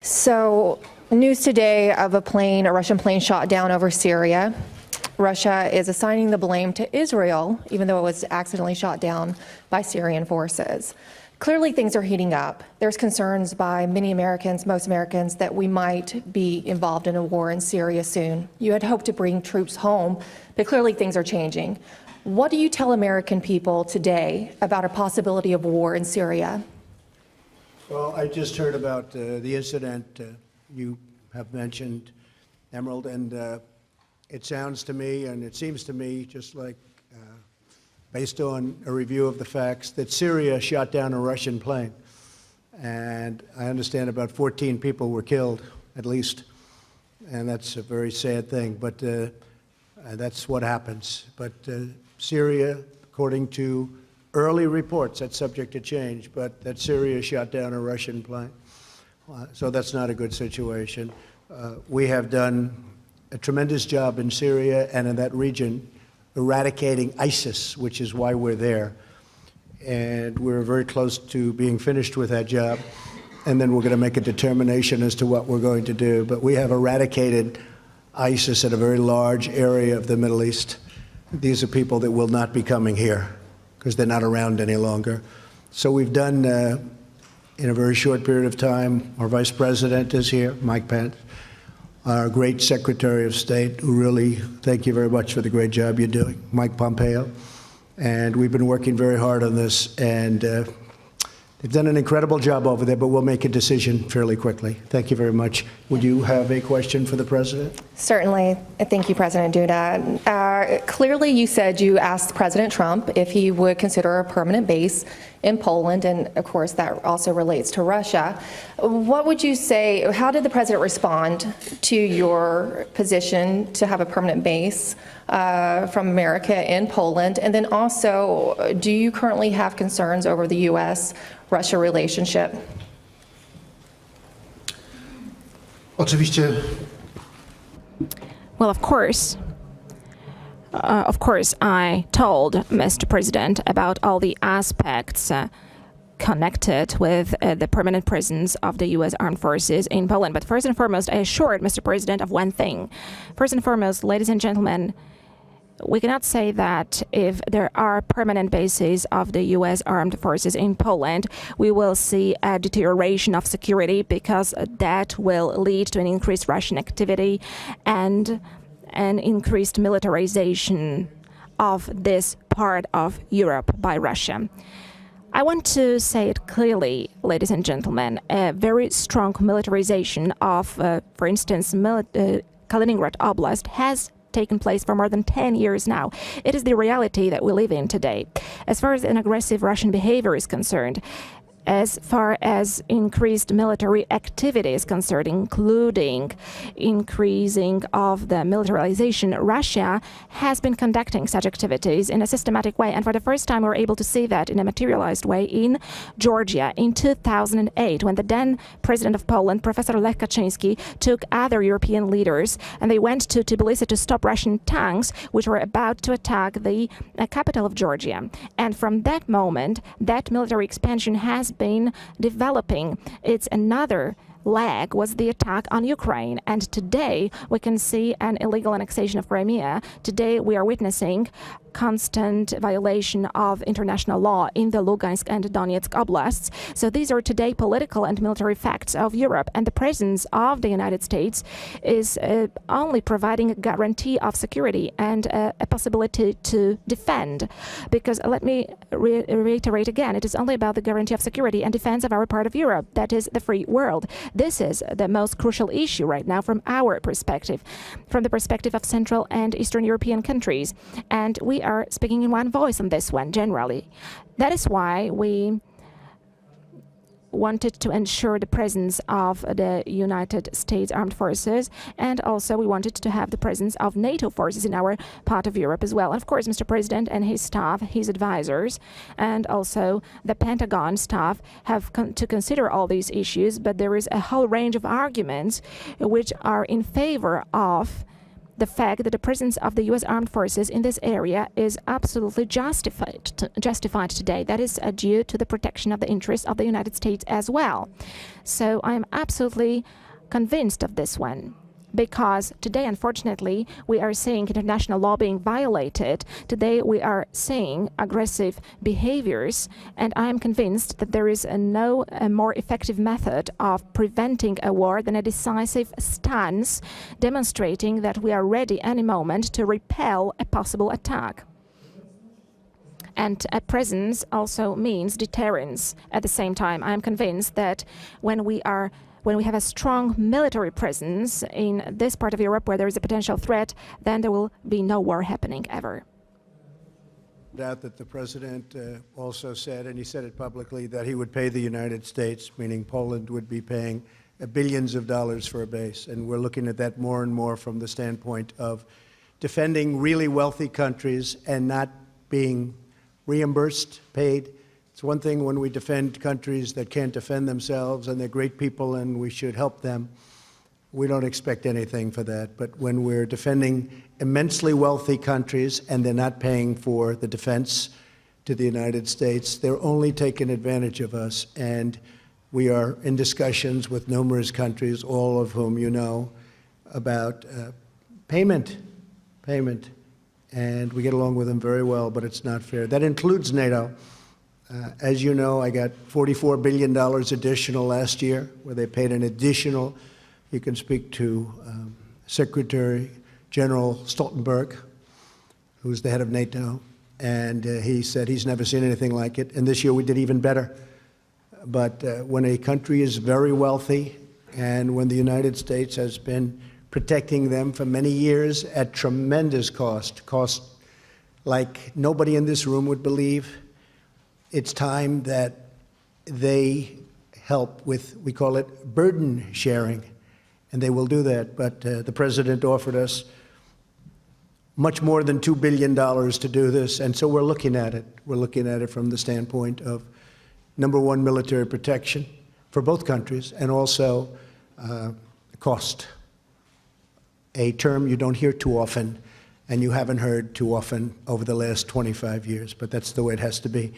So, news today of a Russian plane shot down over Syria. Russia is assigning the blame to Israel, even though it was accidentally shot down by Syrian forces. Clearly, things are heating up. There's concerns by many Americans, most Americans, that we might be involved in a war in Syria soon. You had hoped to bring troops home, but clearly things are changing. What do you tell American people today about a possibility of war in Syria? Well, I just heard about the incident you have mentioned, Emerald, and it sounds to me, and it seems to me, just like based on a review of the facts, that Syria shot down a Russian plane. And I understand about 14 people were killed, at least, and that's a very sad thing, but that's what happens. But Syria, according to early reports, that's subject to change, but that Syria shot down a Russian plane. So that's not a good situation. We have done a tremendous job in Syria and in that region eradicating ISIS, which is why we're there. And we're very close to being finished with that job. And then we're going to make a determination as to what we're going to do. But we have eradicated ISIS in a very large area of the Middle East. These are people that will not be coming here because they're not around any longer. So we've done, in a very short period of time, our Vice President is here, Mike Pence, our great Secretary of State, who really, thank you very much for the great job you're doing, Mike Pompeo. And we've been working very hard on this, and they've done an incredible job over there, but we'll make a decision fairly quickly. Thank you very much. Would you have a question for the President? Certainly. Thank you, President Duda. Clearly, you said you asked President Trump if he would consider a permanent base in Poland, and of course that also relates to Russia. What would you say, how did the President respond to your position to have a permanent base from America in Poland? And then also, do you currently have concerns over the U.S. Russia relationship? Oczywiście. Well, of course, I told Mr. President about all the aspects connected with the permanent presence of the U.S. Armed Forces in Poland. But first and foremost, I assured Mr. President of one thing. First and foremost, ladies and gentlemen, we cannot say that if there are permanent bases of the U.S. Armed Forces in Poland, we will see a deterioration of security, because that will lead to an increased Russian activity and an increased militarization of this part of Europe by Russia. I want to say it clearly, ladies and gentlemen, a very strong militarization of, for instance, Kaliningrad Oblast has taken place for more than 10 years now. It is the reality that we live in today. As far as an aggressive Russian behavior is concerned, as far as increased military activity is concerned, including increasing of the militarization, Russia has been conducting such activities in a systematic way. And for the first time, we're able to see that in a materialized way in Georgia in 2008, when the then president of Poland, Professor Lech Kaczynski, took other European leaders, and they went to Tbilisi to stop Russian tanks, which were about to attack the capital of Georgia. And from that moment, that military expansion has been developing. It's another leg was the attack on Ukraine. And today we can see an illegal annexation of Crimea. Today we are witnessing constant violation of international law in the Lugansk and Donetsk oblasts. So these are today political and military facts of Europe, and the presence of the United States is only providing a guarantee of security and a possibility to defend. Because let me reiterate again, it is only about the guarantee of security and defense of our part of Europe, that is the free world. This is the most crucial issue right now from our perspective, from the perspective of Central and Eastern European countries. And we are speaking in one voice on this one, generally. That is why we wanted to ensure the presence of the United States Armed Forces, and also we wanted to have the presence of NATO forces in our part of Europe as well. And of course, Mr. President and his staff, his advisors, and also the Pentagon staff have to consider all these issues, but there is a whole range of arguments which are in favor of the fact that the presence of the U.S. armed forces in this area is absolutely justified today. That is due to the protection of the interests of the United States as well. So I'm absolutely convinced of this one. Because today, unfortunately, we are seeing international law being violated. Today, we are seeing aggressive behaviors, and I am convinced that there is no more effective method of preventing a war than a decisive stance, demonstrating that we are ready any moment to repel a possible attack. And a presence also means deterrence. At the same time, I am convinced that when we have a strong military presence in this part of Europe where there is a potential threat, then there will be no war happening ever. Doubt that the president also said, and he said it publicly, that he would pay the United States, meaning Poland would be paying billions of dollars for a base. And we're looking at that more and more from the standpoint of defending really wealthy countries and not being reimbursed, paid. It's one thing when we defend countries that can't defend themselves, and they're great people and we should help them. We don't expect anything for that. But when we're defending immensely wealthy countries and they're not paying for the defense to the United States, they're only taking advantage of us. And we are in discussions with numerous countries, all of whom you know, about payment. And we get along with them very well, but it's not fair. That includes NATO. As you know, I got $44 billion additional last year, where they paid an additional. You can speak to Secretary General Stoltenberg, who's the head of NATO, and he said he's never seen anything like it. And this year we did even better. But when a country is very wealthy, and when the United States has been protecting them for many years at tremendous cost like nobody in this room would believe, it's time that they help with, we call it burden sharing, and they will do that. But the president offered us much more than $2 billion to do this, and so we're looking at it. We're looking at it from the standpoint of, number one, military protection for both countries, and also cost, a term you don't hear too often, and you haven't heard too often over the last 25 years, but that's the way it has to be.